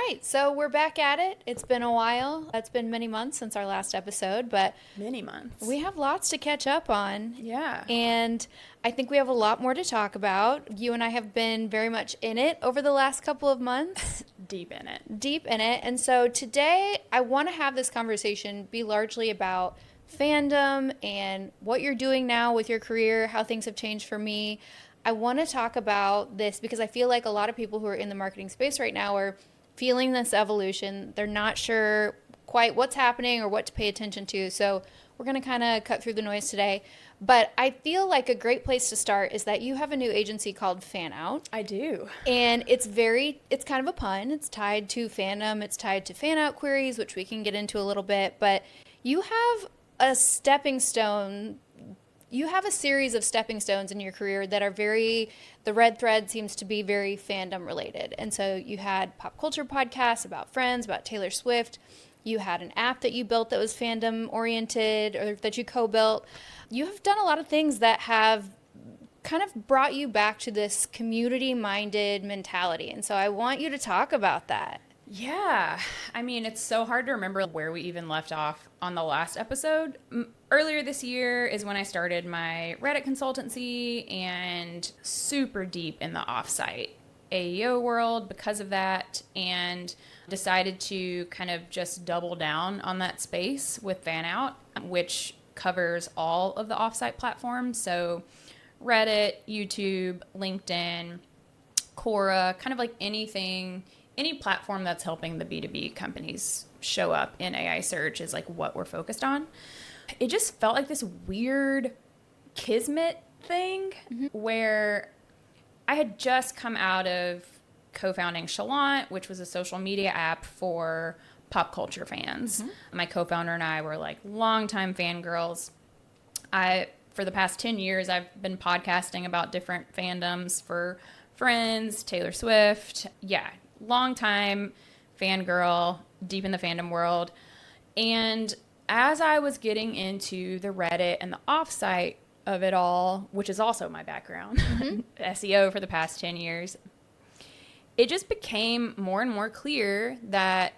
right, so we're back at it. It's been a while. It's been many months since our last episode, but many months. We have lots to catch up on. Yeah. And I think we have a lot more to talk about. You and I have been very much in it over the last couple of months. Deep in it. Deep in it. And so today I want to have this conversation be largely about fandom and what you're doing now with your career, how things have changed for me. I want to talk about this because I feel like a lot of people who are in the marketing space right now are feeling this evolution. They're not sure quite what's happening or what to pay attention to. So we're going to kind of cut through the noise today. But I feel like a great place to start is that you have a new agency called Fanout. I do. And it's kind of a pun. It's tied to fandom. It's tied to Fanout queries, which we can get into a little bit. But you have a stepping stone. You have a series of stepping stones in your career that are the red thread seems to be very fandom related. And so you had pop culture podcasts about Friends, about Taylor Swift. You had an app that you built that was fandom oriented or that you co-built. You have done a lot of things that have kind of brought you back to this community minded mentality. And so I want you to talk about that. Yeah. I mean, it's so hard to remember where we even left off on the last episode. Earlier this year is when I started my Reddit consultancy and super deep in the offsite AEO world because of that, and decided to kind of just double down on that space with Fanout, which covers all of the offsite platforms. So Reddit, YouTube, LinkedIn, Quora, kind of like any platform that's helping the B2B companies show up in AI search is like what we're focused on. It just felt like this weird kismet thing where I had just come out of co-founding Chalant, which was a social media app for pop culture fans. My co-founder and I were like longtime fangirls. For the past 10 years, I've been podcasting about different fandoms for Friends, Taylor Swift. Yeah, long time fangirl, deep in the fandom world. And as I was getting into the Reddit and the offsite of it all, which is also my background, SEO for the past 10 years, it just became more and more clear that,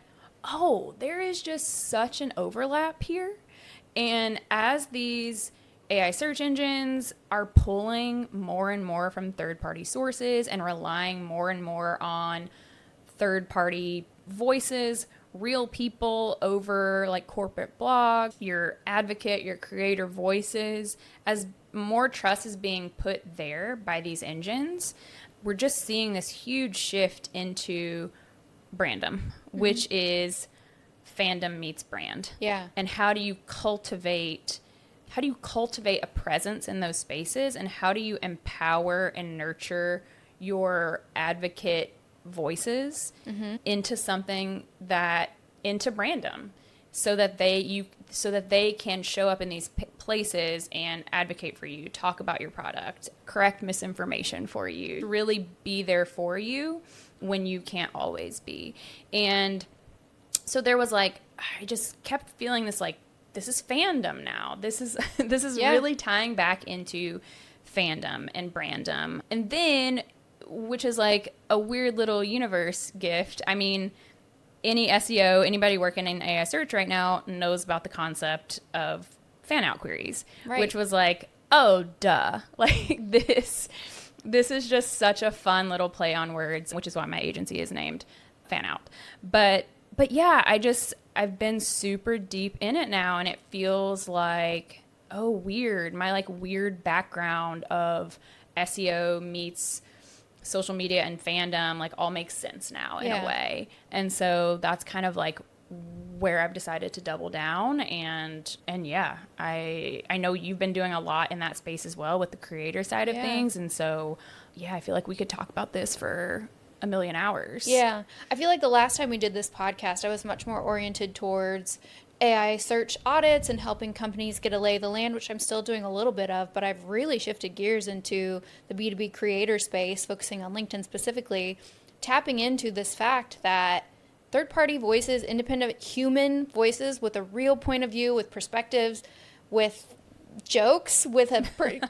there is just such an overlap here. And as these AI search engines are pulling more and more from third-party sources and relying more and more on third-party voices, real people over like corporate blog, your advocate, your creator voices, as more trust is being put there by these engines, we're just seeing this huge shift into Brandom, which is fandom meets brand. Yeah. And how do you cultivate a presence in those spaces, and how do you empower and nurture your advocate voices into something into Brandom, so that they can show up in these places and advocate for you, talk about your product, correct misinformation for you, really be there for you when you can't always be. And so there was like, I just kept feeling this like, this is fandom now. This is really tying back into fandom and Brandom. And then, which is like a weird little universe gift. I mean, any SEO, anybody working in AI search right now knows about the concept of Fanout queries, which was like, oh, duh. Like this is just such a fun little play on words, which is why my agency is named Fanout. But yeah, I've been super deep in it now, and it feels like, weird. My like weird background of SEO meets social media and fandom like all makes sense now in a way. And so that's kind of like where I've decided to double down. And yeah, I know you've been doing a lot in that space as well with the creator side of things. And so, I feel like we could talk about this for a million hours. Yeah. I feel like the last time we did this podcast, I was much more oriented towards AI search audits and helping companies get a lay of the land, which I'm still doing a little bit of, but I've really shifted gears into the B2B creator space, focusing on LinkedIn specifically, tapping into this fact that third-party voices, independent human voices with a real point of view, with perspectives, with jokes with a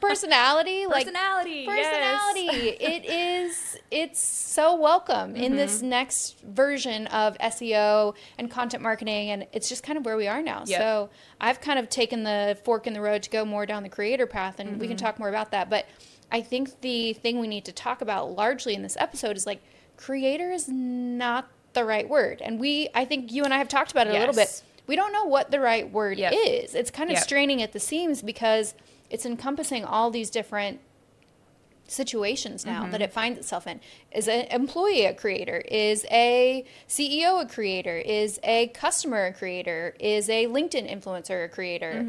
personality. Personality, yes. It's so welcome in this next version of SEO and content marketing, and it's just kind of where we are now. Yep. So I've kind of taken the fork in the road to go more down the creator path, and we can talk more about that. But I think the thing we need to talk about largely in this episode is like, creator is not the right word. And I think you and I have talked about it a little bit. We don't know what the right word is. It's kind of straining at the seams because it's encompassing all these different situations now that it finds itself in. Is an employee a creator? Is a CEO a creator? Is a customer a creator? Is a LinkedIn influencer a creator?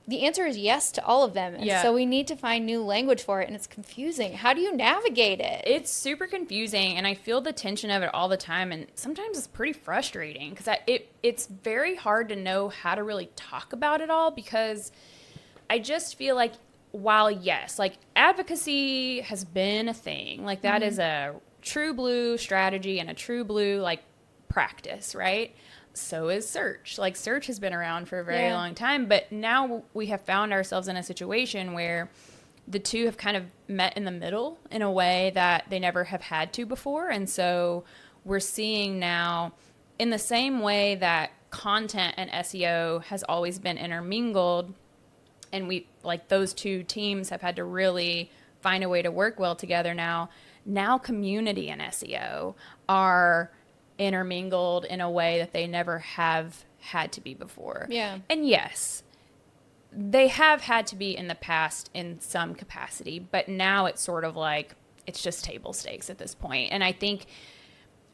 The answer is yes to all of them. And so we need to find new language for it, and it's confusing. How do you navigate it? It's super confusing, and I feel the tension of it all the time, and sometimes it's pretty frustrating because it's very hard to know how to really talk about it all, because I just feel like, while yes, like advocacy has been a thing, like that is a true blue strategy and a true blue like practice, right? So is search. Like search has been around for a very long time, but now we have found ourselves in a situation where the two have kind of met in the middle in a way that they never have had to before. And so we're seeing now, in the same way that content and SEO has always been intermingled, and we, like, those two teams have had to really find a way to work well together now community and SEO are intermingled in a way that they never have had to be before. Yeah. And yes, they have had to be in the past in some capacity, but now it's sort of like, it's just table stakes at this point. And I think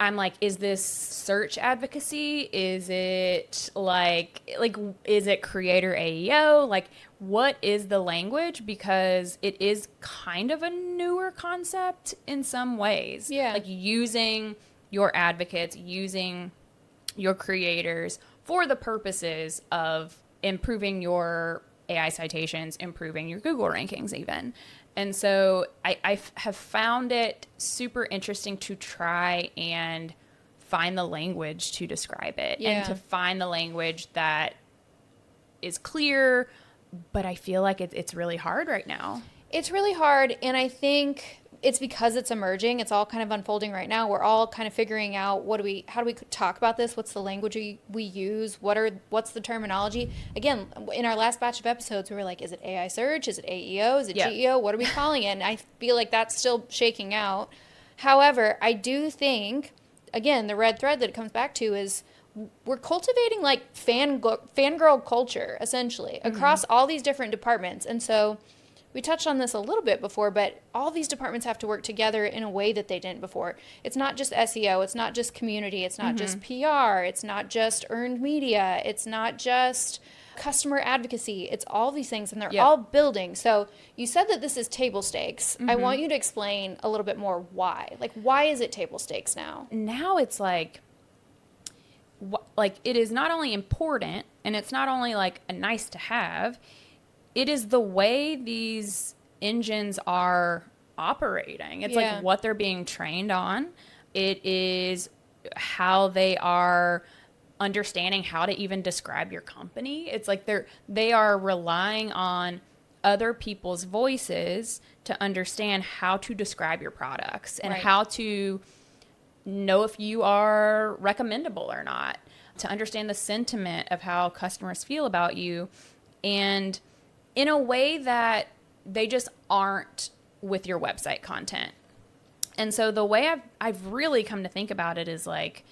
I'm like, is this search advocacy? Is it like, is it creator AEO? Like, what is the language? Because it is kind of a newer concept in some ways. Yeah. Like using your advocates, using your creators for the purposes of improving your AI citations, improving your Google rankings even. And so I have found it super interesting to try and find the language to describe it and to find the language that is clear, but I feel like it's really hard right now. It's really hard, and I think it's because it's emerging. It's all kind of unfolding right now. We're all kind of figuring out how do we talk about this? What's the language we use? What's the terminology? Again, in our last batch of episodes, we were like, is it AI search? Is it AEO? Is it GEO? What are we calling it? And I feel like that's still shaking out. However, I do think, again, the red thread that it comes back to is we're cultivating like fangirl culture, essentially, across all these different departments. And so we touched on this a little bit before, but all these departments have to work together in a way that they didn't before. It's not just SEO. It's not just community. It's not just PR. It's not just earned media. It's not just customer advocacy. It's all these things, and they're all building. So you said that this is table stakes. I want you to explain a little bit more why. Like, why is it table stakes now? Now it's like it is not only important, and it's not only like a nice to have, it is the way these engines are operating. It's like what they're being trained on. It is how they are understanding how to even describe your company. It's like they are relying on other people's voices to understand how to describe your products and how to know if you are recommendable or not, to understand the sentiment of how customers feel about you, and in a way that they just aren't with your website content. And so the way I've really come to think about it is like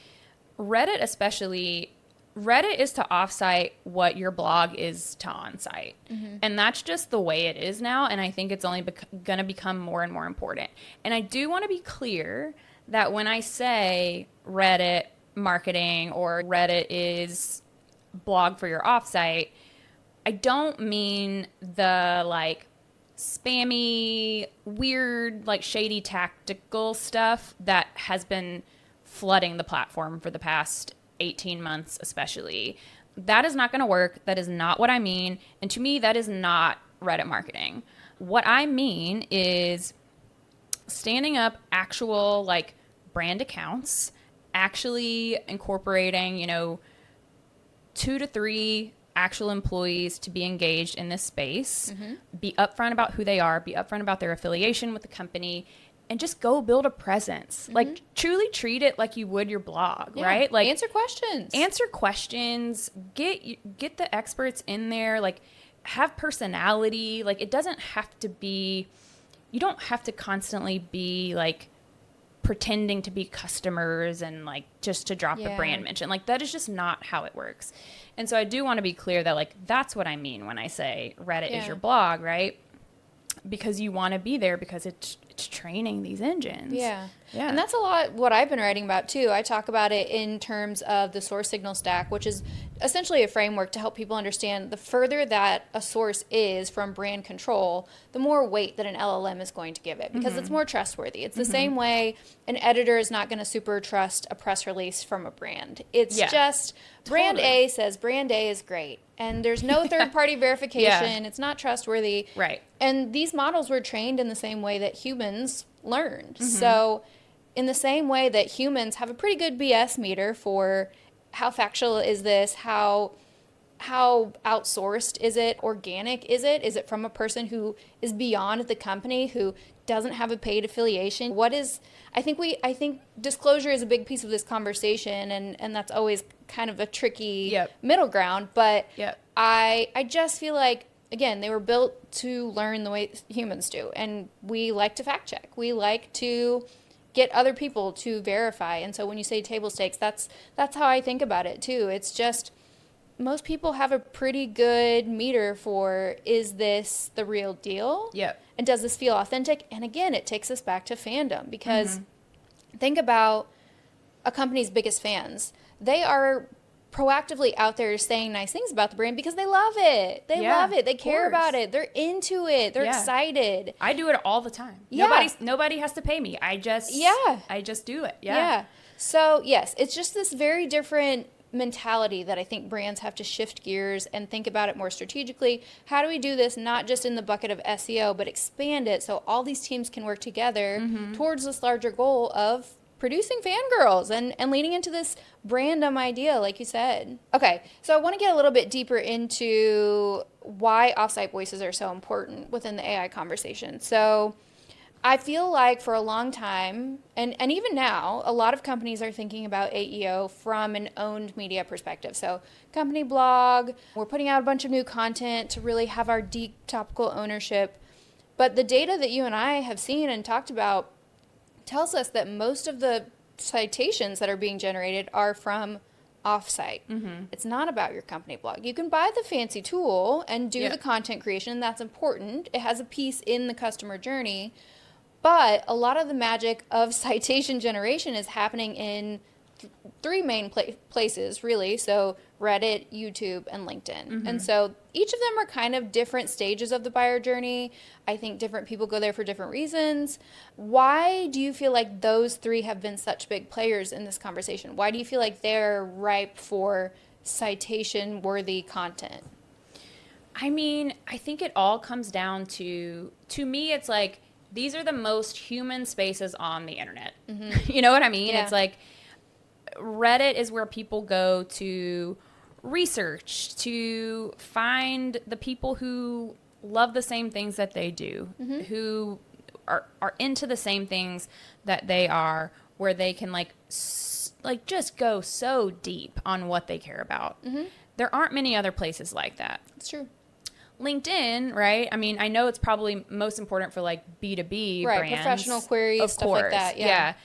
Reddit especially, Reddit is to offsite what your blog is to onsite. And that's just the way it is now. And I think it's only going to become more and more important. And I do want to be clear that when I say Reddit marketing or Reddit is blog for your offsite, I don't mean the like spammy, weird, like shady tactical stuff that has been flooding the platform for the past 18 months, especially. That is not going to work. That is not what I mean. And to me, that is not Reddit marketing. What I mean is standing up actual like brand accounts, actually incorporating, 2 to 3 actual employees to be engaged in this space, be upfront about who they are, be upfront about their affiliation with the company, and just go build a presence. Like, truly treat it like you would your blog, right? Like, answer questions, get the experts in there, like, have personality. Like, it doesn't have to be, you don't have to constantly be like pretending to be customers and like just to drop the brand mention. Like, that is just not how it works. And so I do want to be clear that, like, that's what I mean when I say Reddit is your blog, right? Because you want to be there because it's training these engines. Yeah. And that's a lot what I've been writing about too. I talk about it in terms of the source signal stack, which is essentially a framework to help people understand the further that a source is from brand control, the more weight that an LLM is going to give it, because it's more trustworthy. It's the same way an editor is not going to super trust a press release from a brand. It's just brand A says brand A is great, and there's no third-party verification. It's not trustworthy. Right. And these models were trained in the same way that humans learned. So in the same way that humans have a pretty good BS meter for how factual is this, how outsourced is it, organic is it from a person who is beyond the company, who doesn't have a paid affiliation? I think disclosure is a big piece of this conversation, and that's always kind of a tricky middle ground, but I just feel like, again, they were built to learn the way humans do, and we like to fact check. We like to get other people to verify. And so when you say table stakes, that's how I think about it too. It's just, most people have a pretty good meter for, is this the real deal? And does this feel authentic? And again, it takes us back to fandom, because think about a company's biggest fans. They are proactively out there saying nice things about the brand because they love it. They love it. They care about it. They're into it. They're excited. I do it all the time. Nobody has to pay me. I just do it. So yes, it's just this very different mentality that I think brands have to shift gears and think about it more strategically. How do we do this not just in the bucket of SEO, but expand it so all these teams can work together towards this larger goal of producing fangirls and leaning into this Brandom idea, like you said. Okay, so I want to get a little bit deeper into why offsite voices are so important within the AI conversation. So I feel like for a long time, and even now, a lot of companies are thinking about AEO from an owned media perspective. So company blog, we're putting out a bunch of new content to really have our deep topical ownership. But the data that you and I have seen and talked about tells us that most of the citations that are being generated are from offsite. It's not about your company blog. You can buy the fancy tool and do the content creation, and that's important. It has a piece in the customer journey. But a lot of the magic of citation generation is happening in three main places, really. So Reddit, YouTube, and LinkedIn. And so each of them are kind of different stages of the buyer journey. I think different people go there for different reasons. Why do you feel like those three have been such big players in this conversation? Why do you feel like they're ripe for citation-worthy content? I mean, I think it all comes down to me, it's like, these are the most human spaces on the internet. You know what I mean? It's like, Reddit is where people go to research, to find the people who love the same things that they do, who are into the same things that they are, where they can like just go so deep on what they care about. There aren't many other places like that. It's true. LinkedIn, right? I mean, I know it's probably most important for like B2B brands. Professional queries, stuff like that. Yeah.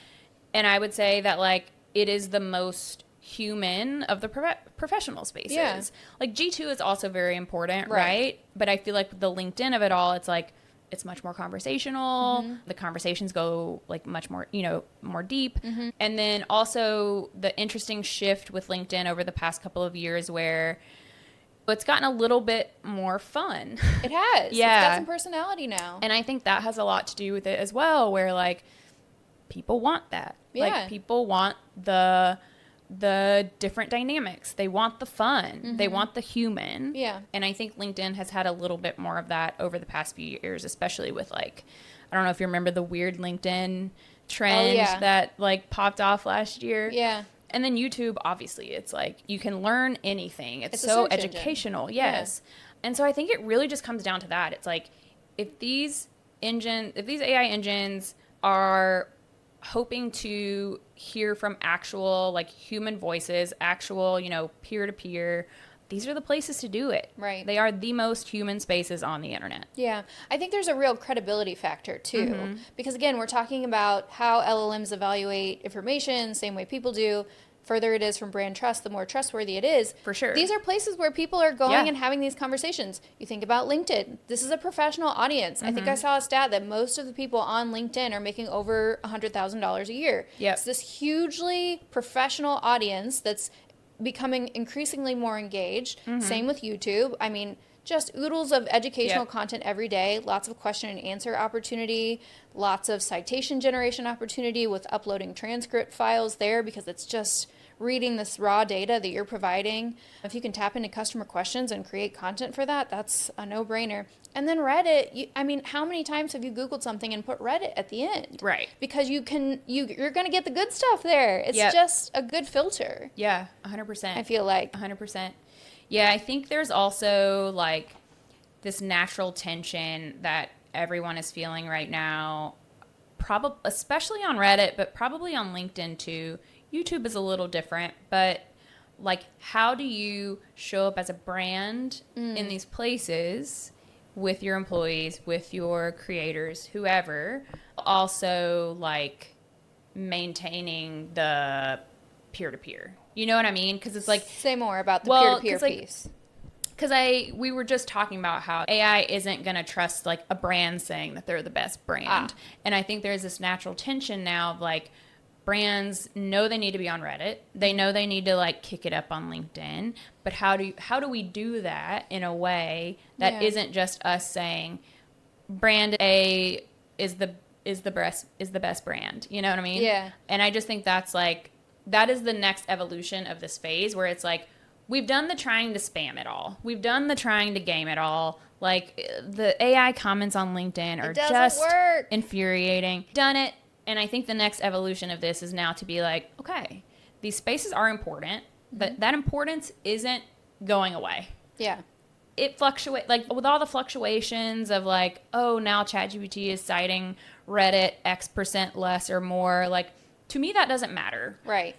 And I would say that like it is the most human of the professional spaces. Like G2 is also very important, right? But I feel like the LinkedIn of it all, it's like, it's much more conversational. The conversations go like much more, more deep. And then also the interesting shift with LinkedIn over the past couple of years where it's gotten a little bit more fun. It has. It's got some personality now. And I think that has a lot to do with it as well, where like people want that. Like people want the different dynamics. They want the fun. They want the human. And I think LinkedIn has had a little bit more of that over the past few years, especially with like, I don't know if you remember the weird LinkedIn trend that like popped off last year. And then YouTube, obviously, it's like you can learn anything. It's a so search engine. educational. Yes. Yeah. And so I think it really just comes down to that. It's like if these AI engines are hoping to hear from actual like human voices, actual, peer-to-peer, these are the places to do it. Right. They are the most human spaces on the internet. Yeah. I think there's a real credibility factor too. Because again, we're talking about how LLMs evaluate information, same way people do. Further it is from brand trust, the more trustworthy it is. For sure. These are places where people are going and having these conversations. You think about LinkedIn. This is a professional audience. I think I saw a stat that most of the people on LinkedIn are making over $100,000 a year. Yep. It's this hugely professional audience that's becoming increasingly more engaged. Same with YouTube. I mean, just oodles of educational content every day, lots of question and answer opportunity, lots of citation generation opportunity with uploading transcript files there because it's just reading this raw data that you're providing. If you can tap into customer questions and create content for that, that's a no-brainer. And then Reddit, how many times have you Googled something and put Reddit at the end? Right. Because you're going to get the good stuff there. It's just a good filter. Yeah, 100%. I feel like. 100%. Yeah, I think there's also like this natural tension that everyone is feeling right now, probably especially on Reddit, but probably on LinkedIn too. YouTube is a little different, but like how do you show up as a brand in these places with your employees, with your creators, whoever, also like maintaining the peer-to-peer. You know what I mean? Because it's like... Say more about the peer-to-peer piece. Because we were just talking about how AI isn't going to trust like a brand saying that they're the best brand. And I think there's this natural tension now of like brands know they need to be on Reddit. They know they need to like kick it up on LinkedIn. But how do we do that in a way that isn't just us saying brand A is the best brand? You know what I mean? Yeah. And I just think that's like... That is the next evolution of this phase where it's like, we've done the trying to spam it all. We've done the trying to game it all. Like, the AI comments on LinkedIn are just infuriating. Done it. And I think the next evolution of this is now to be like, okay, these spaces are important, but that importance isn't going away. Yeah. It fluctuates, like, with all the fluctuations of like, oh, now ChatGPT is citing Reddit X% less or more, like, to me, that doesn't matter. Right.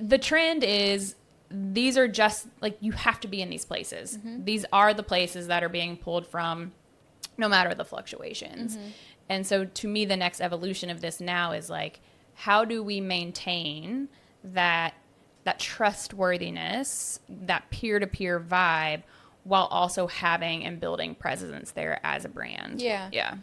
The trend is these are just like you have to be in these places. These are the places that are being pulled from no matter the fluctuations. And so to me, the next evolution of this now is like, how do we maintain that trustworthiness, that peer-to-peer vibe while also having and building presence there as a brand? Yeah. Yeah.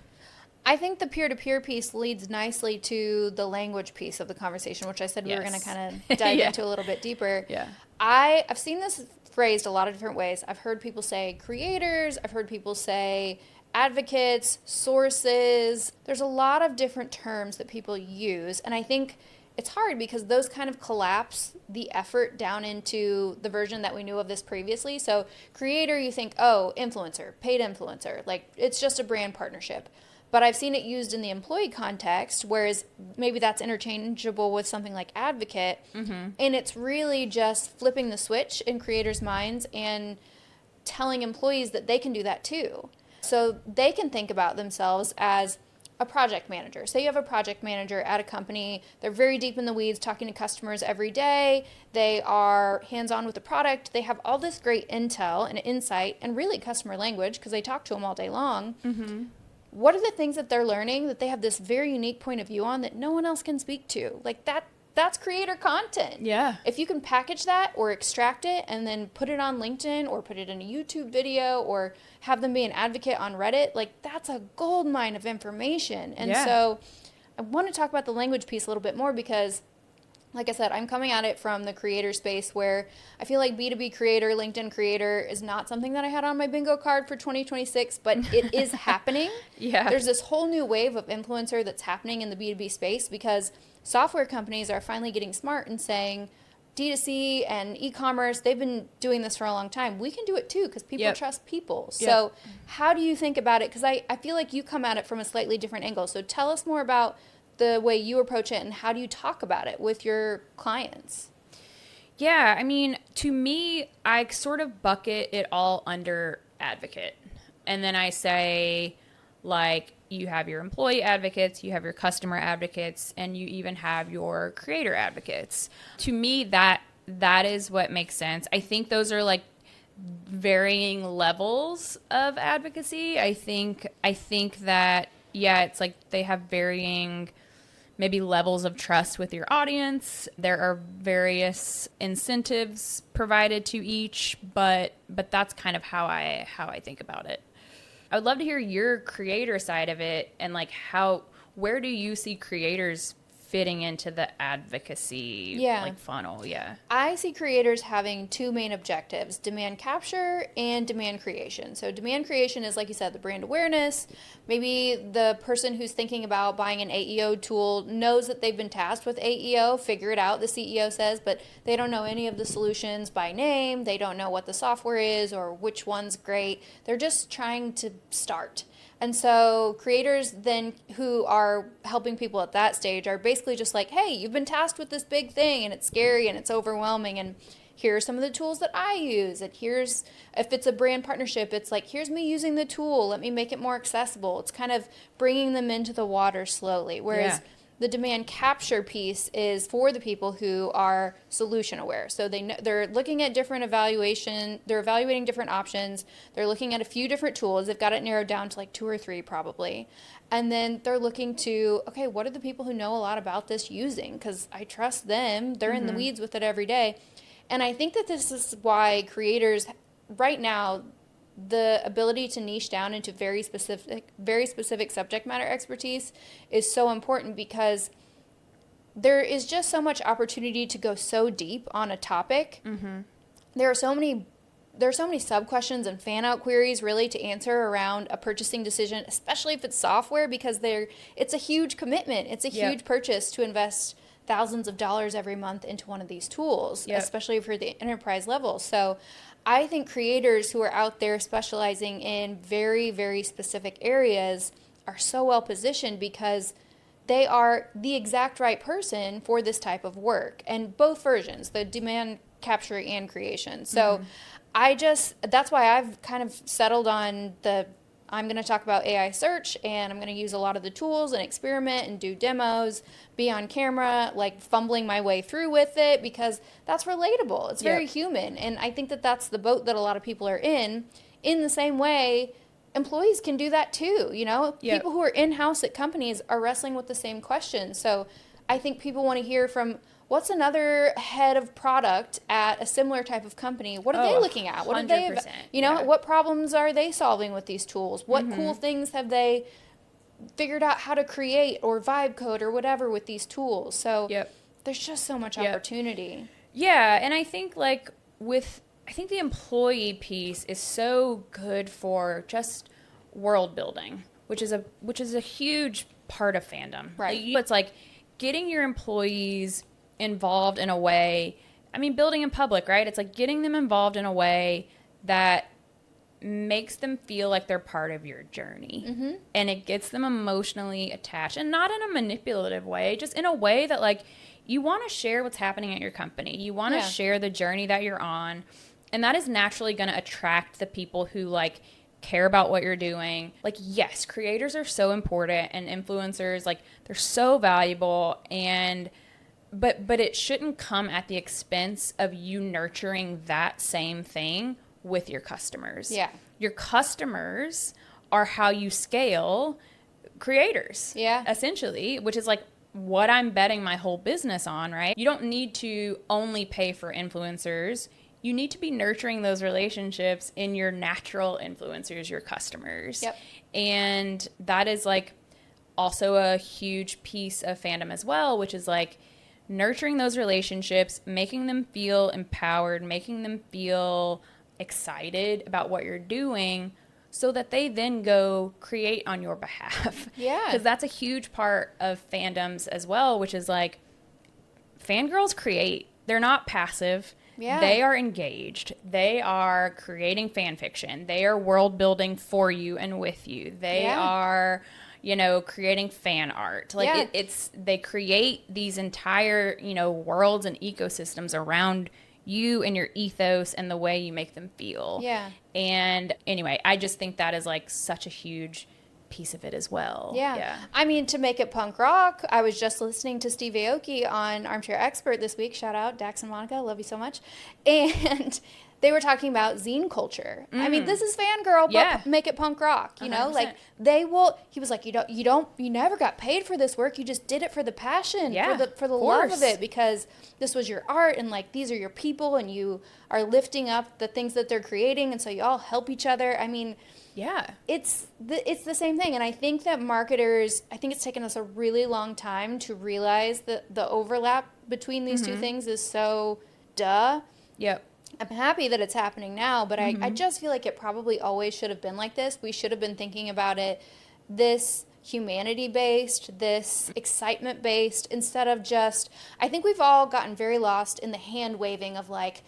I think the peer-to-peer piece leads nicely to the language piece of the conversation, which I said we were going to kind of dive into a little bit deeper. Yeah. I've seen this phrased a lot of different ways. I've heard people say creators. I've heard people say advocates, sources. There's a lot of different terms that people use, and I think it's hard because those kind of collapse the effort down into the version that we knew of this previously. So creator, you think, oh, influencer, paid influencer. Like, it's just a brand partnership. But I've seen it used in the employee context, whereas maybe that's interchangeable with something like advocate. And it's really just flipping the switch in creators' minds and telling employees that they can do that too. So they can think about themselves as a project manager. Say you have a project manager at a company. They're very deep in the weeds, talking to customers every day. They are hands-on with the product. They have all this great intel and insight and really customer language because they talk to them all day long. What are the things that they're learning that they have this very unique point of view on that no one else can speak to? Like that's creator content. Yeah. If you can package that or extract it and then put it on LinkedIn or put it in a YouTube video or have them be an advocate on Reddit, like that's a gold mine of information. And so I want to talk about the language piece a little bit more because, like I said, I'm coming at it from the creator space where I feel like B2B creator, LinkedIn creator is not something that I had on my bingo card for 2026, but it is happening. There's this whole new wave of influencer that's happening in the B2B space because software companies are finally getting smart and saying D2C and e-commerce, they've been doing this for a long time. We can do it too because people trust people. So how do you think about it? Because I feel like you come at it from a slightly different angle. So tell us more about the way you approach it and how do you talk about it with your clients? Yeah, I mean, to me, I sort of bucket it all under advocate. And then I say, like, you have your employee advocates, you have your customer advocates, and you even have your creator advocates. To me, that is what makes sense. I think those are like varying levels of advocacy. I think that, yeah, it's like they have varying maybe levels of trust with your audience. There are various incentives provided to each, but that's kind of how I think about it. I would love to hear your creator side of it, and like where do you see creators fitting into the advocacy like funnel? Yeah. I see creators having two main objectives: demand capture and demand creation. So demand creation is, like you said, the brand awareness. Maybe the person who's thinking about buying an AEO tool knows that they've been tasked with AEO, figure it out, the CEO says, but they don't know any of the solutions by name. They don't know what the software is or which one's great. They're just trying to start. And so creators then who are helping people at that stage are basically just like, hey, you've been tasked with this big thing and it's scary and it's overwhelming, and here are some of the tools that I use. And here's, if it's a brand partnership, it's like, here's me using the tool. Let me make it more accessible. It's kind of bringing them into the water slowly. Whereas the demand capture piece is for the people who are solution aware. So they're looking at different evaluation. They're evaluating different options. They're looking at a few different tools. They've got it narrowed down to like 2 or 3 probably. And then they're looking to, okay, what are the people who know a lot about this using? Because I trust them. They're in the weeds with it every day. And I think that this is why creators right now, the ability to niche down into very specific subject matter expertise is so important, because there is just so much opportunity to go so deep on a topic. There are so many sub questions and fan out queries really to answer around a purchasing decision, especially if it's software, because it's a huge commitment. It's a huge purchase to invest thousands of dollars every month into one of these tools, especially for the enterprise level. So I think creators who are out there specializing in very, very specific areas are so well positioned, because they are the exact right person for this type of work, and both versions, the demand capture and creation. So that's why I've kind of settled on I'm going to talk about AI search, and I'm going to use a lot of the tools and experiment and do demos, be on camera, like fumbling my way through with it, because that's relatable. It's very human. And I think that that's the boat that a lot of people are in. In the same way, employees can do that too. You know, people who are in-house at companies are wrestling with the same questions. So I think people want to hear from, what's another head of product at a similar type of company? What are they looking at? What are they, what problems are they solving with these tools? What cool things have they figured out how to create or vibe code or whatever with these tools? So there's just so much opportunity. Yeah. And I think I think the employee piece is so good for just world building, which is a huge part of fandom. Right. It's like getting your employees involved in a way, I mean, building in public, right? It's like getting them involved in a way that makes them feel like they're part of your journey. And it gets them emotionally attached, and not in a manipulative way, just in a way that like you want to share what's happening at your company. You want to share the journey that you're on. And that is naturally going to attract the people who like care about what you're doing. Like, yes, creators are so important, and influencers, like, they're so valuable, and but it shouldn't come at the expense of you nurturing that same thing with your customers. Yeah. Your customers are how you scale creators. Yeah. Essentially, which is like what I'm betting my whole business on, right? You don't need to only pay for influencers. You need to be nurturing those relationships in your natural influencers, your customers. Yep. And that is like also a huge piece of fandom as well, which is like nurturing those relationships, making them feel empowered, making them feel excited about what you're doing, so that they then go create on your behalf. Yeah. Because that's a huge part of fandoms as well, which is like fangirls create. They're not passive. Yeah. They are engaged. They are creating fan fiction. They are world building for you and with you. They are, creating fan art. Like they create these entire, worlds and ecosystems around you and your ethos and the way you make them feel. Yeah. And anyway, I just think that is like such a huge piece of it as well. Yeah. I mean, to make it punk rock, I was just listening to Steve Aoki on Armchair Expert this week. Shout out Dax and Monica, love you so much. And they were talking about zine culture. I mean, this is fangirl, but make it punk rock, 100%. like he was like, you never got paid for this work. You just did it for the passion, for the love of it, because this was your art, and like, these are your people, and you are lifting up the things that they're creating. And so you all help each other. I mean, it's the same thing. And I think that marketers, I think it's taken us a really long time to realize that the overlap between these two things is so Yep. I'm happy that it's happening now, but I just feel like it probably always should have been like this. We should have been thinking about it this humanity-based, this excitement-based, instead of just, I think we've all gotten very lost in the hand-waving of like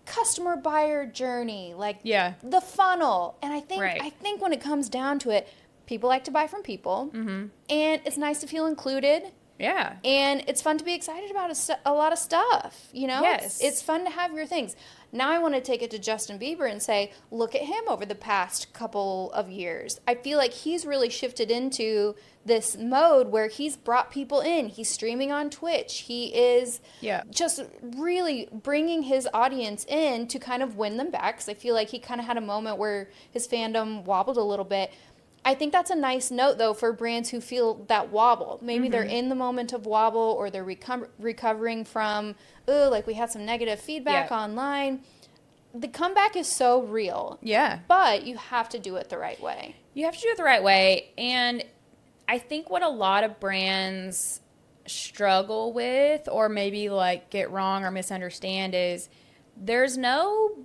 customer buyer journey, like the funnel. And I think when it comes down to it, people like to buy from people, and it's nice to feel included. Yeah. And it's fun to be excited about a lot of stuff, Yes. It's fun to have your things. Now I want to take it to Justin Bieber and say, look at him over the past couple of years. I feel like he's really shifted into this mode where he's brought people in. He's streaming on Twitch. He is just really bringing his audience in to kind of win them back, because I feel like he kind of had a moment where his fandom wobbled a little bit. I think that's a nice note, though, for brands who feel that wobble. Maybe they're in the moment of wobble, or they're recovering from, like we had some negative feedback online. The comeback is so real. Yeah. But you have to do it the right way. You have to do it the right way. And I think what a lot of brands struggle with, or maybe like get wrong or misunderstand, is there's no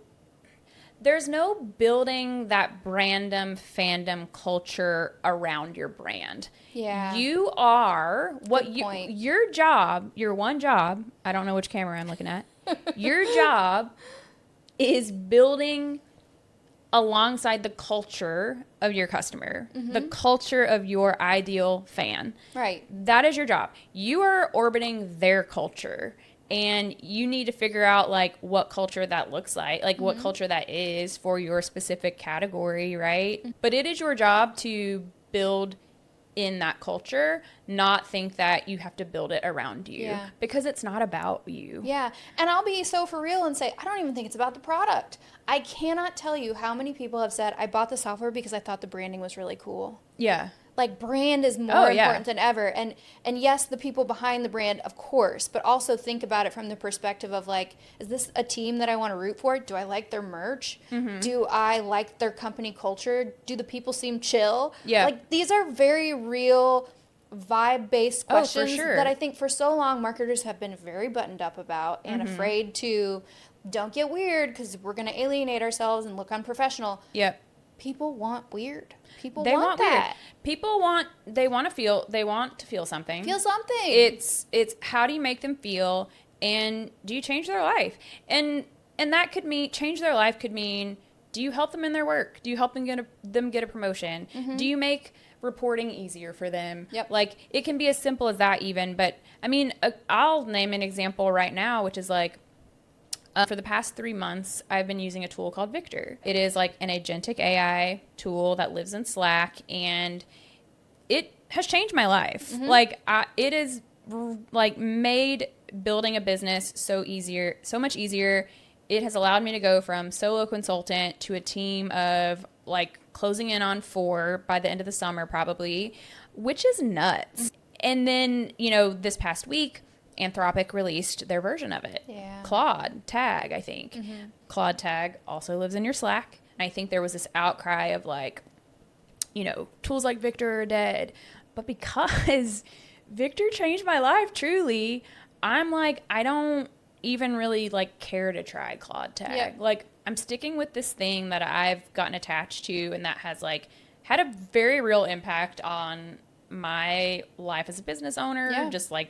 building that Brandom fandom culture around your brand. Yeah. You are your job, your one job, I don't know which camera I'm looking at. Your job is building alongside the culture of your customer, the culture of your ideal fan. Right. That is your job. You are orbiting their culture. And you need to figure out, like, what culture that looks like what culture that is for your specific category, right? But it is your job to build in that culture, not think that you have to build it around you, because it's not about you. Yeah. And I'll be so for real and say, I don't even think it's about the product. I cannot tell you how many people have said, I bought the software because I thought the branding was really cool. Yeah. Like, brand is more important than ever. And yes, the people behind the brand, of course, but also think about it from the perspective of, like, is this a team that I want to root for? Do I like their merch? Do I like their company culture? Do the people seem chill? Yeah. Like, these are very real vibe-based questions that I think for so long marketers have been very buttoned up about and afraid to, don't get weird because we're going to alienate ourselves and look unprofessional. Yep. People want weird. People They want that. Weird. People want to feel something. Feel something. It's how do you make them feel, and do you change their life? And that could mean, change their life could mean, do you help them in their work? Do you help them get a promotion? Do you make reporting easier for them? Yep. Like, it can be as simple as that even, but I mean, I'll name an example right now, which is like, for the past 3 months, I've been using a tool called Victor. It is like an agentic AI tool that lives in Slack, and it has changed my life. Like, it is like made building a business so much easier. It has allowed me to go from solo consultant to a team of like closing in on 4 by the end of the summer probably, which is nuts. And then, this past week, Anthropic released their version of it. Yeah. Claude Tag, I think. Claude Tag also lives in your Slack. And I think there was this outcry of like, tools like Victor are dead. But because Victor changed my life, truly, I'm like, I don't even really like care to try Claude Tag. Yep. Like, I'm sticking with this thing that I've gotten attached to, and that has like had a very real impact on my life as a business owner. Yeah. Just like,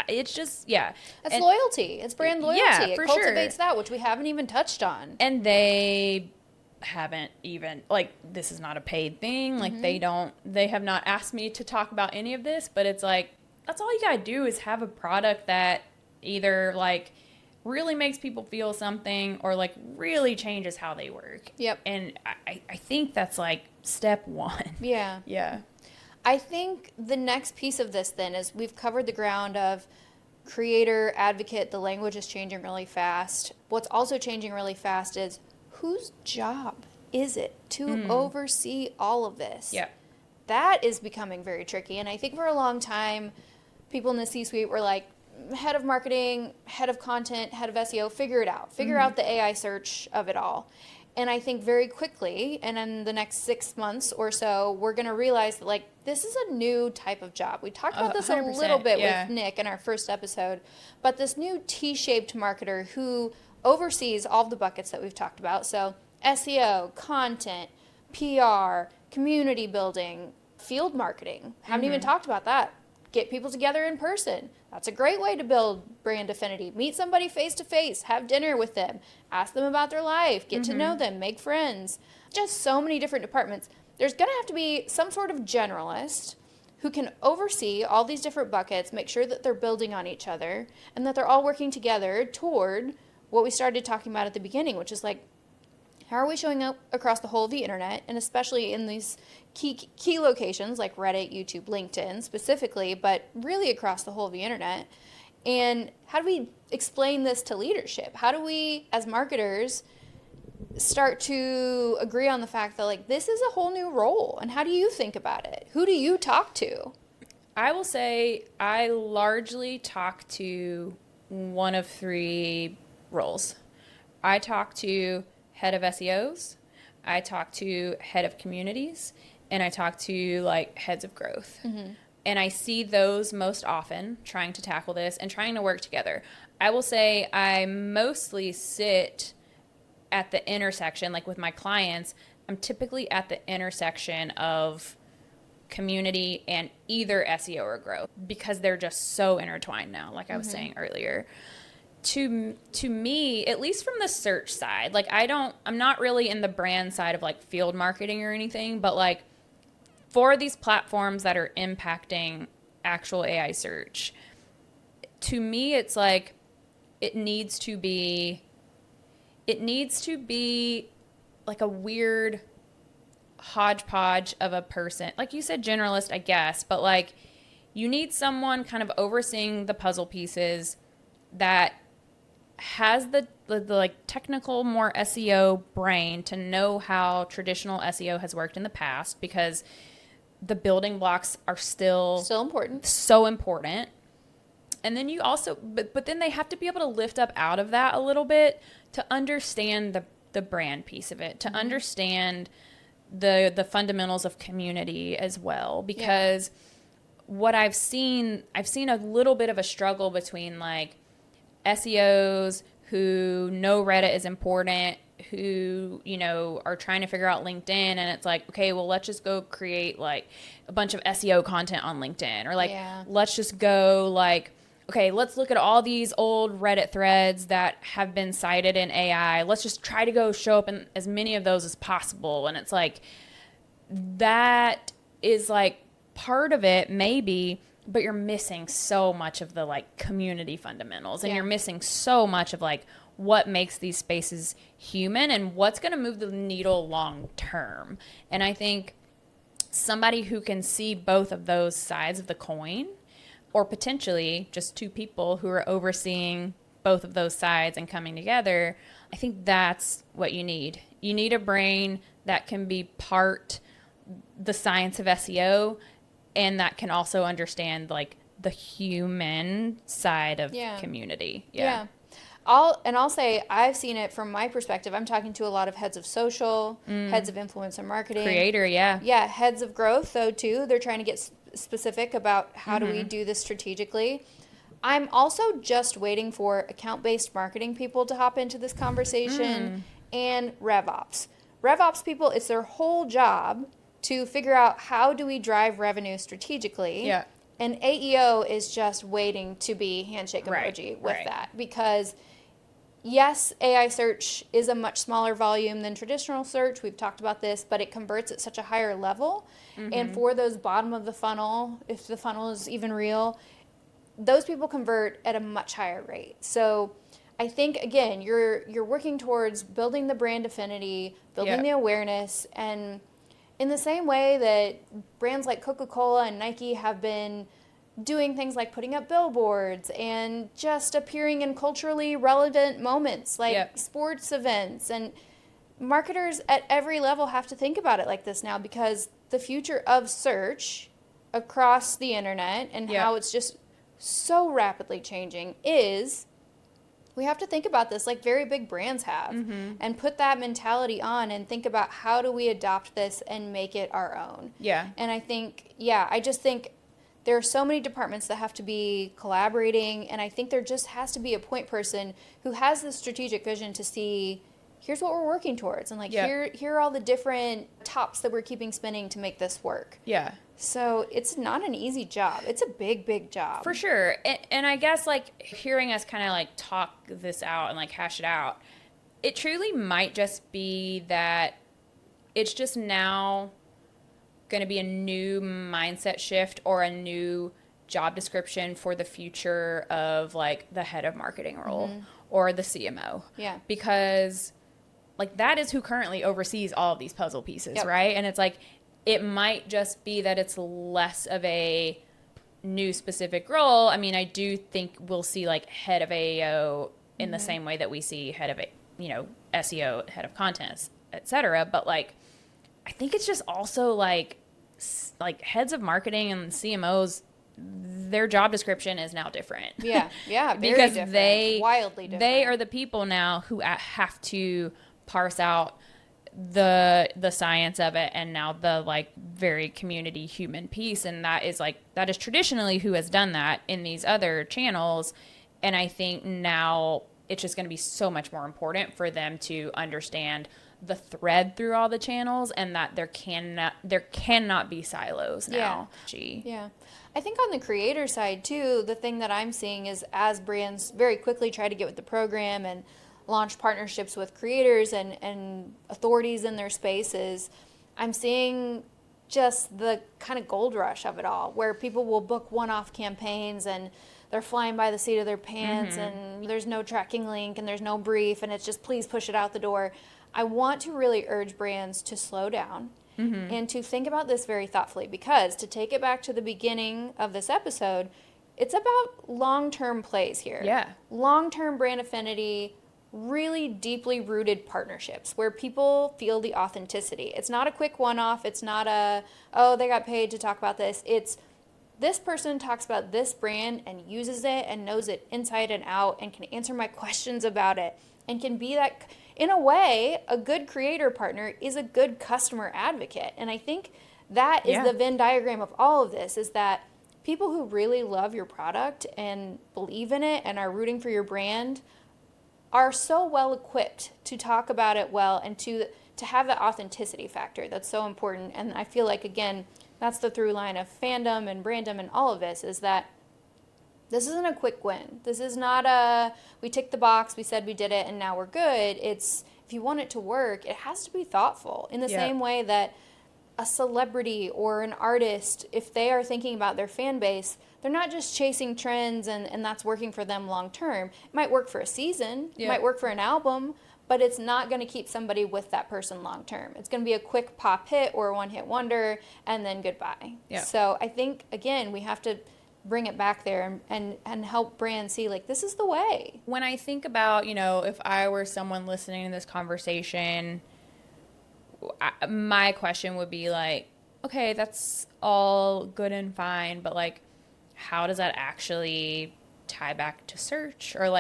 it's just, It's loyalty. It's brand loyalty. Yeah, it for cultivates sure. that, which we haven't even touched on. And they haven't even, like, this is not a paid thing. Like, Mm-hmm. they have not asked me to talk about any of this, but it's like, that's all you gotta do is have a product that either, like, really makes people feel something or, like, really changes how they work. Yep. And I think that's, like, step one. Yeah. Yeah. I think the next piece of this then is we've covered the ground of creator, advocate, the language is changing really fast. What's also changing really fast is whose job is it to oversee all of this? Yeah. That is becoming very tricky. And I think for a long time, people in the C-suite were like, head of marketing, head of content, head of SEO, figure it out. Figure out the AI search of it all. And I think very quickly, and in the next 6 months or so, we're going to realize that, like, this is a new type of job. We talked about this a 100%, little bit yeah. with Nick in our first episode, but this new T-shaped marketer who oversees all of the buckets that we've talked about. So SEO, content, PR, community building, field marketing. Haven't even talked about that. Get people together in person. That's a great way to build brand affinity. Meet somebody face to face, have dinner with them, ask them about their life, get to know them, make friends. Just so many different departments. There's going to have to be some sort of generalist who can oversee all these different buckets, make sure that they're building on each other, and that they're all working together toward what we started talking about at the beginning, which is like, how are we showing up across the whole of the internet, and especially in these key locations like Reddit, YouTube, LinkedIn specifically, but really across the whole of the internet? And how do we explain this to leadership? How do we, as marketers, start to agree on the fact that, like, this is a whole new role? And how do you think about it? Who do you talk to? I will say I largely talk to one of three roles. I talk to head of SEOs, I talk to head of communities, and I talk to, like, heads of growth. And I see those most often trying to tackle this and trying to work together. I will say I mostly sit at the intersection, like with my clients, I'm typically at the intersection of community and either SEO or growth because they're just so intertwined now, like I was saying earlier. To me, at least from the search side, like I'm not really in the brand side of, like, field marketing or anything, but, like, for these platforms that are impacting actual AI search, to me, it's like it needs to be like a weird hodgepodge of a person. Like you said, generalist, I guess, but, like, you need someone kind of overseeing the puzzle pieces that has the like technical, more SEO brain to know how traditional SEO has worked in the past, because the building blocks are still important. So important. And then you also, but then they have to be able to lift up out of that a little bit to understand the brand piece of it, to understand the fundamentals of community as well, because what I've seen a little bit of a struggle between, like, SEOs who know Reddit is important, who, you know, are trying to figure out LinkedIn, and it's like, okay, well, let's just go create, like, a bunch of SEO content on LinkedIn, or, like, let's just go, like, okay, let's look at all these old Reddit threads that have been cited in AI. Let's just try to go show up in as many of those as possible. And it's like, that is, like, part of it, maybe, but you're missing so much of the, like, community fundamentals, and you're missing so much of, like, what makes these spaces human and what's going to move the needle long term. And I think somebody who can see both of those sides of the coin, or potentially just two people who are overseeing both of those sides and coming together, I think that's what you need. You need a brain that can be part the science of SEO, and that can also understand, like, the human side of community. I'll say I've seen it from my perspective. I'm talking to a lot of heads of social, heads of influencer marketing, creator, heads of growth though too. They're trying to get specific about how do we do this strategically. I'm also just waiting for account-based marketing people to hop into this conversation, and RevOps. RevOps people, it's their whole job to figure out how do we drive revenue strategically. And AEO is just waiting to be handshake emoji with that, because yes, AI search is a much smaller volume than traditional search. We've talked about this, but it converts at such a higher level. And for those bottom of the funnel, if the funnel is even real, those people convert at a much higher rate. So I think, again, you're working towards building the brand affinity, building the awareness, and in the same way that brands like Coca-Cola and Nike have been doing things like putting up billboards and just appearing in culturally relevant moments like sports events, and marketers at every level have to think about it like this now, because the future of search across the internet and how it's just so rapidly changing is, we have to think about this like very big brands have, and put that mentality on and think about how do we adopt this and make it our own. And I think, I just think there are so many departments that have to be collaborating, and I think there just has to be a point person who has the strategic vision to see, here's what we're working towards, and like here are all the different tops that we're keeping spinning to make this work. So it's not an easy job. It's a big, big job. For sure. And I guess like hearing us kind of like talk this out and like hash it out, it truly might just be that it's just now going to be a new mindset shift or a new job description for the future of like the head of marketing role or the CMO. Because like that is who currently oversees all of these puzzle pieces, right? And it's like, it might just be that it's less of a new specific role. I mean, I do think we'll see like head of AEO in the same way that we see head of, SEO, head of content, etc. But like, I think it's just also like heads of marketing and CMOs, their job description is now different. Very because different. Wildly different. They are the people now who have to parse out the science of it, and now the like very community human piece, and that is traditionally who has done that in these other channels. And I think now it's just going to be so much more important for them to understand the thread through all the channels, and that there cannot be silos now. I think on the creator side too, the thing that I'm seeing is as brands very quickly try to get with the program and launch partnerships with creators and authorities in their spaces, I'm seeing just the kind of gold rush of it all, where people will book one-off campaigns and they're flying by the seat of their pants, and there's no tracking link and there's no brief, and it's just please push it out the door. I want to really urge brands to slow down and to think about this very thoughtfully, because to take it back to the beginning of this episode, it's about long-term plays here. Long-term brand affinity, really deeply rooted partnerships where people feel the authenticity. It's not a quick one-off. It's not they got paid to talk about this. It's this person talks about this brand and uses it and knows it inside and out and can answer my questions about it and can be that. In a way, a good creator partner is a good customer advocate. And I think that is the Venn diagram of all of this, is that people who really love your product and believe in it and are rooting for your brand are so well equipped to talk about it well and to have the authenticity factor that's so important. And I feel like, again, that's the through line of Fandom and Brandom and all of this, is that this isn't a quick win. This is not we ticked the box, we said we did it, and now we're good. It's, if you want it to work, it has to be thoughtful in the same way that a celebrity or an artist, if they are thinking about their fan base, they're not just chasing trends and that's working for them long term. It might work for a season, it might work for an album, but it's not going to keep somebody with that person long term. It's going to be a quick pop hit or a one hit wonder and then goodbye. So I think, again, we have to bring it back there and help brands see, like, this is the way. When I think about, if I were someone listening to this conversation, my question would be like, okay, that's all good and fine, but like, how does that actually tie back to search? Or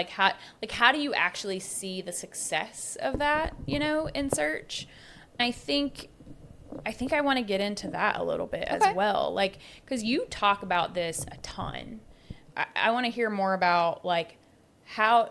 how do you actually see the success of that, in search? I think I want to get into that a little bit as well. Like, because you talk about this a ton. I want to hear more about, like, how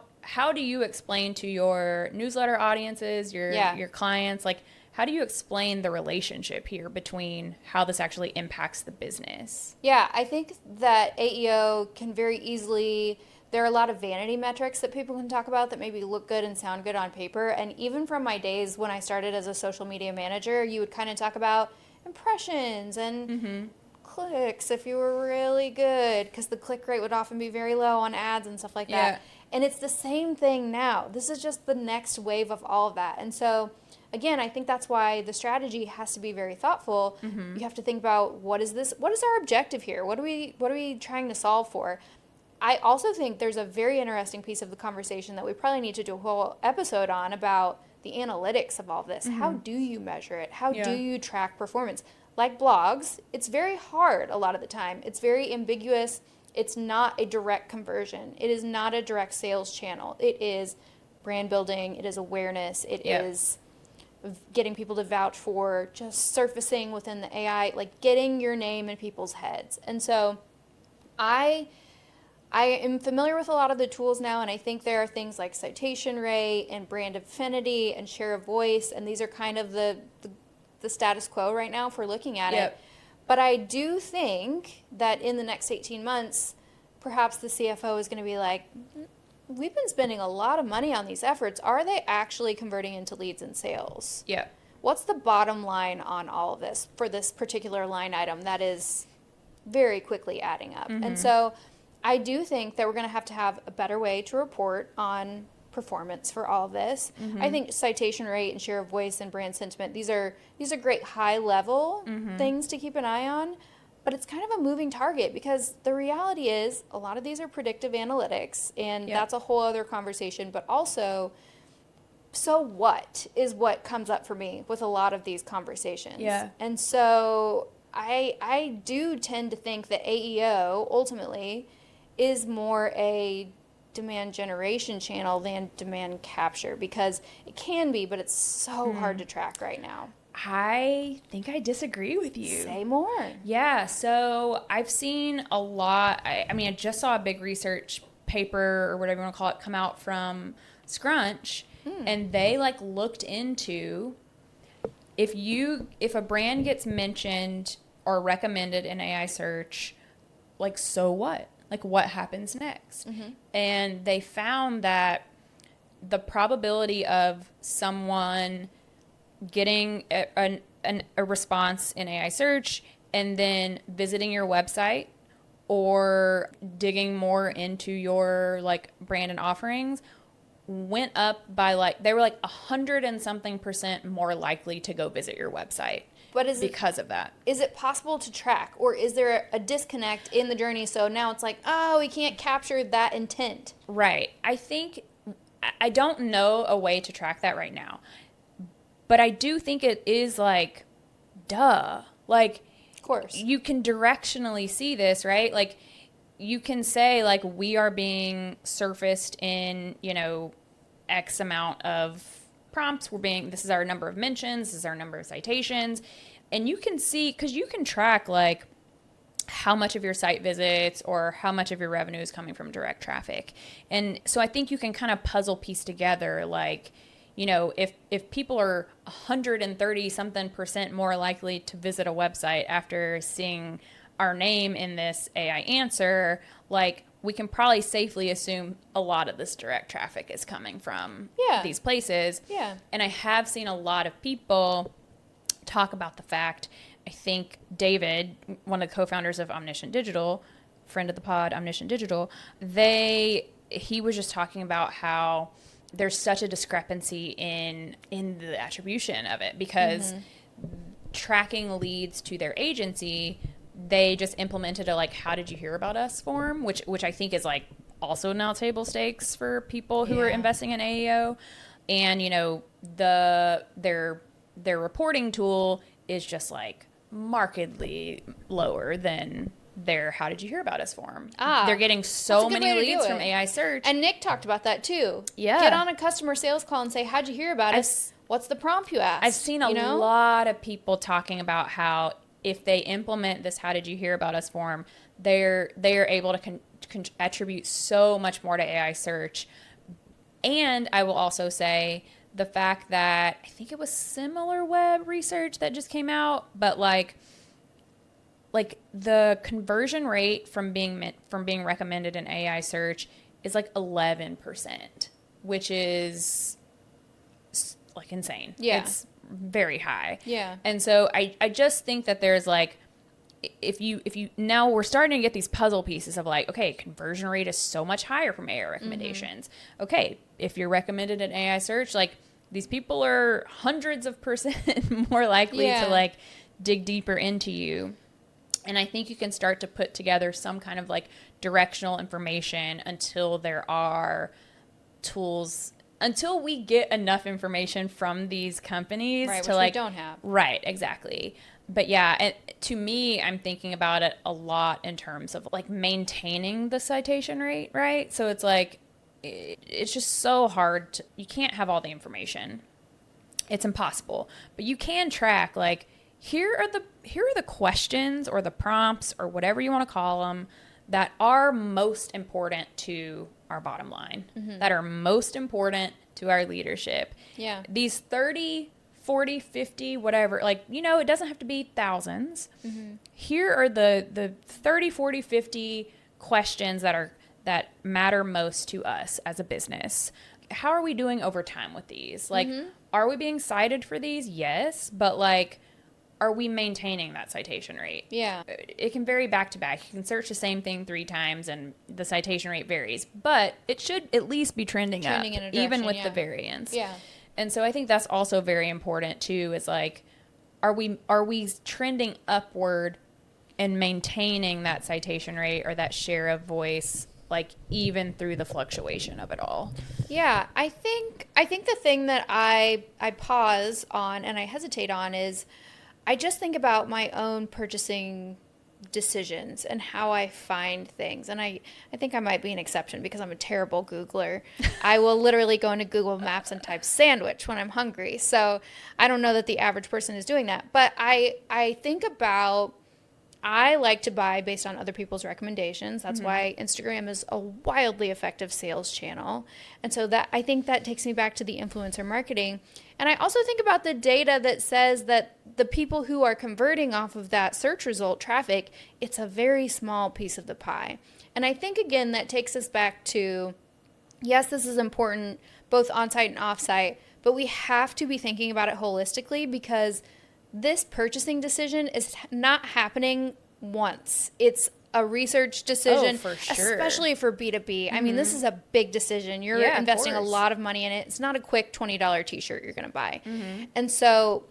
do you explain to your newsletter audiences, your clients, like, how do you explain the relationship here between how this actually impacts the business? Yeah, I think that AEO can very easily there are a lot of vanity metrics that people can talk about that maybe look good and sound good on paper. And even from my days when I started as a social media manager, you would kind of talk about impressions and clicks if you were really good, because the click rate would often be very low on ads and stuff like that. And it's the same thing now. This is just the next wave of all of that. And so again, I think that's why the strategy has to be very thoughtful. You have to think about, what is our objective here? What are we trying to solve for? I also think there's a very interesting piece of the conversation that we probably need to do a whole episode on, about the analytics of all this. How do you measure it? How do you track performance? Like blogs, it's very hard a lot of the time. It's very ambiguous. It's not a direct conversion. It is not a direct sales channel. It is brand building. It is awareness. It is getting people to vouch for, just surfacing within the AI, like getting your name in people's heads. And so I am familiar with a lot of the tools now, and I think there are things like citation rate and brand affinity and share of voice, and these are kind of the status quo right now if we're looking at it. But I do think that in the next 18 months, perhaps the CFO is going to be like, we've been spending a lot of money on these efforts. Are they actually converting into leads and sales? What's the bottom line on all of this for this particular line item that is very quickly adding up? And so I do think that we're going to have a better way to report on performance for all of this. I think citation rate and share of voice and brand sentiment, these are great high level things to keep an eye on, but it's kind of a moving target, because the reality is a lot of these are predictive analytics, and that's a whole other conversation. But also, so what is what comes up for me with a lot of these conversations. And so I do tend to think that AEO ultimately is more a demand generation channel than demand capture, because it can be, but it's so hard to track right now. I think I disagree with you. Say more. Yeah, so I've seen a lot. I mean, I just saw a big research paper, or whatever you want to call it, come out from Scrunch, and they like looked into if a brand gets mentioned or recommended in AI search, like, so what? Like, what happens next? And they found that the probability of someone getting a response in AI search and then visiting your website or digging more into your like brand and offerings went up by they were like 100 and something % more likely to go visit your website. But because of that. Is it possible to track, or is there a disconnect in the journey? So now it's like, oh, we can't capture that intent. Right. I don't know a way to track that right now. But I do think it is like, duh. Like, of course, you can directionally see this, right? Like, you can say, like, we are being surfaced in, X amount of prompts. This is our number of mentions, this is our number of citations. And you can see, because you can track, like, how much of your site visits or how much of your revenue is coming from direct traffic. And so I think you can kind of puzzle piece together, like, if people are 130 something % more likely to visit a website after seeing our name in this AI answer, like, we can probably safely assume a lot of this direct traffic is coming from these places. And I have seen a lot of people talk about the fact, I think David, one of the co-founders of Omniscient Digital, friend of the pod, Omniscient Digital, he was just talking about how there's such a discrepancy in the attribution of it, because tracking leads to their agency, they just implemented a like, how did you hear about us form, which I think is like also now table stakes for people who are investing in AEO. And their reporting tool is just like markedly lower than their how did you hear about us form. They're getting so many leads from AI search. And Nick talked about that too. Get on a customer sales call and say, how'd you hear about us? What's the prompt you asked? I've seen a lot of people talking about how if they implement this how did you hear about us form, they're able to attribute so much more to AI search. And I will also say the fact that I think it was SimilarWeb research that just came out, but like the conversion rate from being recommended in AI search is like 11%, which is like insane. Yeah. It's very high. Yeah. And so I just think that there's like, if you now we're starting to get these puzzle pieces of like, okay, conversion rate is so much higher from AI recommendations. Okay, if you're recommended an AI search, like these people are hundreds of % more likely to like dig deeper into you. And I think you can start to put together some kind of like directional information until there are tools, until we get enough information from these companies Right, to which like we don't have. Right, exactly. But yeah, and to me, I'm thinking about it a lot in terms of like maintaining the citation rate, right? So it's like, it's just so hard you can't have all the information. It's impossible. But you can track like, here are the questions or the prompts or whatever you want to call them that are most important to our bottom line, that are most important to our leadership. Yeah. These 30, 40, 50, whatever, like, you know, it doesn't have to be thousands. Here are the 30, 40, 50 questions that matter most to us as a business. How are we doing over time with these? Like, are we being cited for these? Yes. But like, are we maintaining that citation rate? Yeah. It can vary back to back. You can search the same thing 3 times and the citation rate varies, but it should at least be trending up, in a direction, even with the variance. Yeah. And so I think that's also very important too, is like, are we trending upward and maintaining that citation rate or that share of voice, like even through the fluctuation of it all? Yeah, I think the thing that I pause on and I hesitate on is I just think about my own purchasing decisions and how I find things. And I think I might be an exception because I'm a terrible Googler. I will literally go into Google Maps and type sandwich when I'm hungry. So I don't know that the average person is doing that. But I think about, I like to buy based on other people's recommendations. That's why Instagram is a wildly effective sales channel. And so that, I think that takes me back to the influencer marketing. And I also think about the data that says that the people who are converting off of that search result traffic, it's a very small piece of the pie. And I think, again, that takes us back to, yes, this is important, both on-site and off-site, but we have to be thinking about it holistically because this purchasing decision is not happening once. It's a research decision, for sure. Especially for B2B. I mean, this is a big decision. You're investing a lot of money in it. It's not a quick $20 t-shirt you're going to buy. And so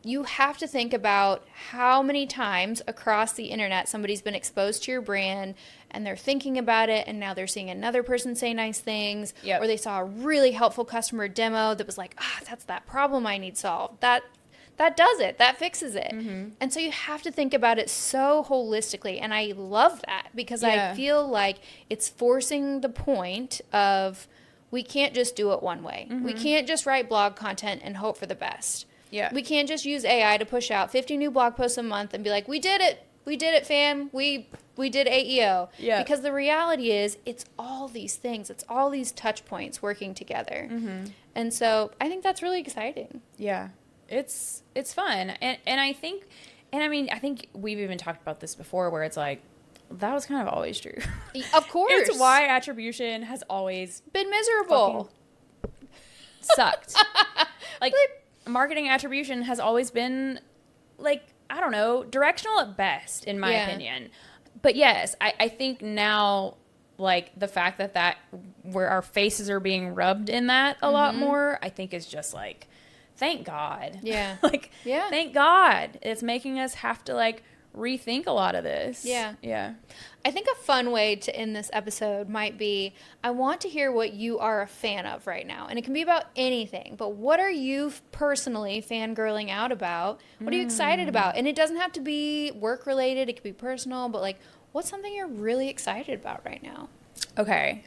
you have to think about how many times across the internet somebody's been exposed to your brand and they're thinking about it and now they're seeing another person say nice things, or they saw a really helpful customer demo that was like, that's that problem I need solved. That does it. That fixes it. And so you have to think about it so holistically. And I love that because I feel like it's forcing the point of we can't just do it one way. We can't just write blog content and hope for the best. We can't just use AI to push out 50 new blog posts a month and be like, we did it. We did it, fam. We did AEO. Because the reality is it's all these things. It's all these touch points working together. And so I think that's really exciting. Yeah. It's fun. And I think, and I mean, I think we've even talked about this before where it's like, that was kind of always true. Of course. It's why attribution has always been miserable. Sucked. Like, marketing attribution has always been, like, I don't know, directional at best, in my opinion. But yes, I think now, like, the fact that where our faces are being rubbed in that a lot more, I think is just like, thank God. Like, thank God. It's making us have to, like, rethink a lot of this. Yeah. I think a fun way to end this episode might be, I want to hear what you are a fan of right now. And it can be about anything, but what are you personally fangirling out about? What are you excited about? And it doesn't have to be work related. It could be personal, but like, what's something you're really excited about right now? Okay.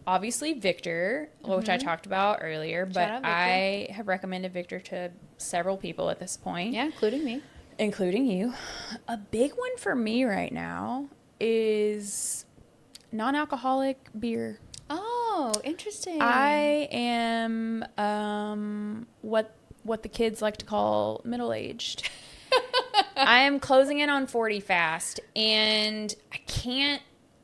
Obviously Victor, which I talked about earlier, but I have recommended Victor to several people at this point. Yeah, including me. Including you. A big one for me right now is non-alcoholic beer. Oh, interesting. I am what the kids like to call middle-aged. I am closing in on 40 fast, and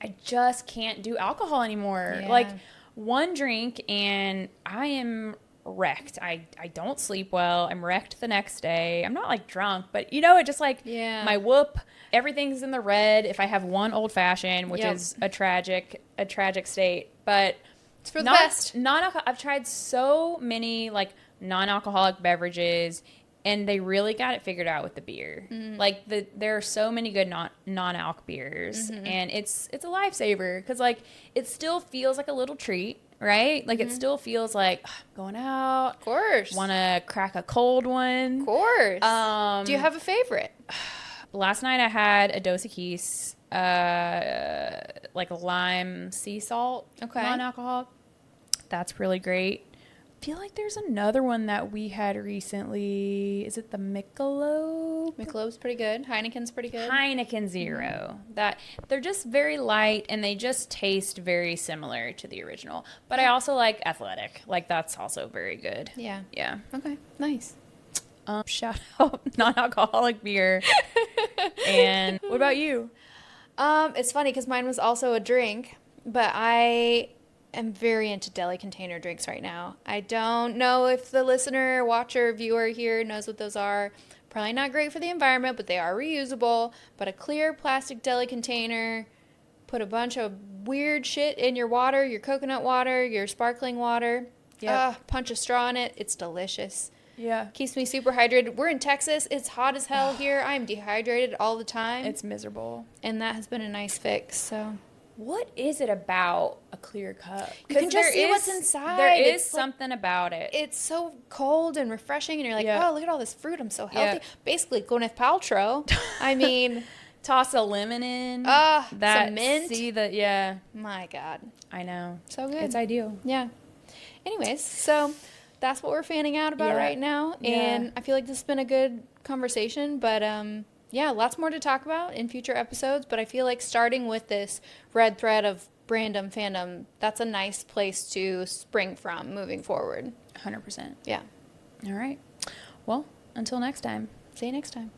I I just can't do alcohol anymore. Yeah. Like, one drink and I am wrecked. I don't sleep well. I'm wrecked the next day. I'm not like drunk, but you know, it just like my whoop, everything's in the red if I have one old fashioned, which is a tragic state. But it's for the best. I've tried so many like non-alcoholic beverages, and they really got it figured out with the beer. Like there are so many good non-alc beers, and it's a lifesaver because like it still feels like a little treat, right? Like it still feels like going out. Of course. Want to crack a cold one. Of course. Do you have a favorite? Last night I had a Dos Equis, like lime sea salt, non-alcoholic. That's really great. I feel like there's another one that we had recently. Is it the Michelob? Michelob's pretty good. Heineken's pretty good. Heineken Zero. That they're just very light and they just taste very similar to the original. But I also like Athletic. Like that's also very good. Yeah. Yeah. Okay. Nice. Shout out non-alcoholic beer. And what about you? It's funny because mine was also a drink, but I am very into deli container drinks right now. I don't know if the listener, watcher, viewer here knows what those are. Probably not great for the environment, but they are reusable. But a clear plastic deli container, put a bunch of weird shit in your water, your coconut water, your sparkling water. Punch a straw in it. It's delicious. Yeah. Keeps me super hydrated. We're in Texas. It's hot as hell here. I'm dehydrated all the time. It's miserable. And that has been a nice fix, so... What is it about a clear cup? You can just see what's inside. There is something about it. It's so cold and refreshing, and you're like, oh, look at all this fruit. I'm so healthy. Basically, Gwyneth Paltrow. I mean... Toss a lemon in. Some mint. My God. I know. So good. It's ideal. Yeah. Anyways, so that's what we're fanning out about right now. And I feel like this has been a good conversation, but... yeah, lots more to talk about in future episodes, but I feel like starting with this red thread of Brandom fandom, that's a nice place to spring from moving forward. 100%. Yeah. All right. Well, until next time. See you next time.